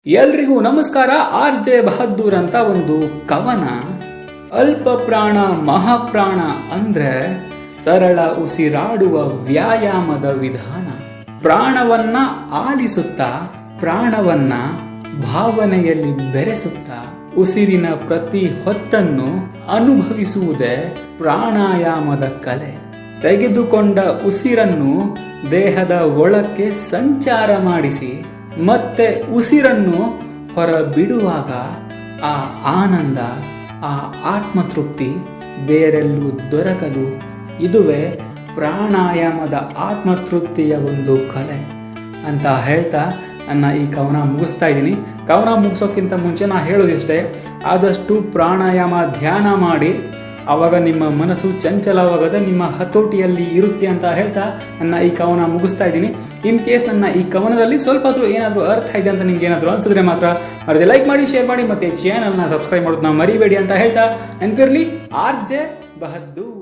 ಎಲ್ರಿಗೂ ನಮಸ್ಕಾರ. ಆರ್.ಜೆ. ಬಹದ್ದೂರ್ ಅಂತ ಒಂದು ಕವನ. ಅಲ್ಪ ಪ್ರಾಣ ಮಹಾಪ್ರಾಣ ಅಂದ್ರೆ ಸರಳ ಉಸಿರಾಡುವ ವ್ಯಾಯಾಮದ ವಿಧಾನ. ಪ್ರಾಣವನ್ನ ಆಲಿಸುತ್ತಾ, ಪ್ರಾಣವನ್ನ ಭಾವನೆಯಲ್ಲಿ ಬೆರೆಸುತ್ತಾ, ಉಸಿರಿನ ಪ್ರತಿ ಹೊತ್ತನ್ನು ಅನುಭವಿಸುವುದೇ ಪ್ರಾಣಾಯಾಮದ ಕಲೆ. ತೆಗೆದುಕೊಂಡ ಉಸಿರನ್ನು ದೇಹದ ಒಳಕ್ಕೆ ಸಂಚಾರ ಮಾಡಿಸಿ ಮತ್ತೆ ಉಸಿರನ್ನು ಹೊರ ಬಿಡುವಾಗ ಆ ಆನಂದ, ಆ ಆತ್ಮತೃಪ್ತಿ ಬೇರೆಲ್ಲೂ ದೊರಕದು. ಇದುವೇ ಪ್ರಾಣಾಯಾಮದ ಆತ್ಮತೃಪ್ತಿಯ ಒಂದು ಕಲೆ ಅಂತ ಹೇಳ್ತಾ ನನ್ನ ಈ ಕವನ ಮುಗಿಸ್ತಾ ಇದ್ದೀನಿ. ಕವನ ಮುಗಿಸೋಕ್ಕಿಂತ ಮುಂಚೆ ನಾ ಹೇಳೋದಿಷ್ಟೇ, ಆದಷ್ಟು ಪ್ರಾಣಾಯಾಮ ಧ್ಯಾನ ಮಾಡಿ, ಆವಾಗ ನಿಮ್ಮ ಮನಸ್ಸು ಚಂಚಲವಾಗದೆ ನಿಮ್ಮ ಹತೋಟಿಯಲ್ಲಿ ಇರುತ್ತೆ ಅಂತ ಹೇಳ್ತಾ ನನ್ನ ಈ ಕವನ ಮುಗಿಸ್ತಾ ಇದ್ದೀನಿ. ಇನ್ ಕೇಸ್ ನನ್ನ ಈ ಕವನದಲ್ಲಿ ಸ್ವಲ್ಪ ಏನಾದರೂ ಅರ್ಥ ಇದೆ ಅಂತ ನಿಮ್ಗೆ ಏನಾದರೂ ಅನ್ಸಿದ್ರೆ ಮಾತ್ರ ಮರದೇ ಲೈಕ್ ಮಾಡಿ, ಶೇರ್ ಮಾಡಿ, ಮತ್ತೆ ಚಾನಲ್ನ ಸಬ್ಸ್ಕ್ರೈಬ್ ಮಾಡೋದನ್ನ ಮರಿಬೇಡಿ ಅಂತ ಹೇಳ್ತಾ ನೆನಪಿರಲಿ, ಆರ್.ಜೆ. ಬಹದ್ದೂರ್.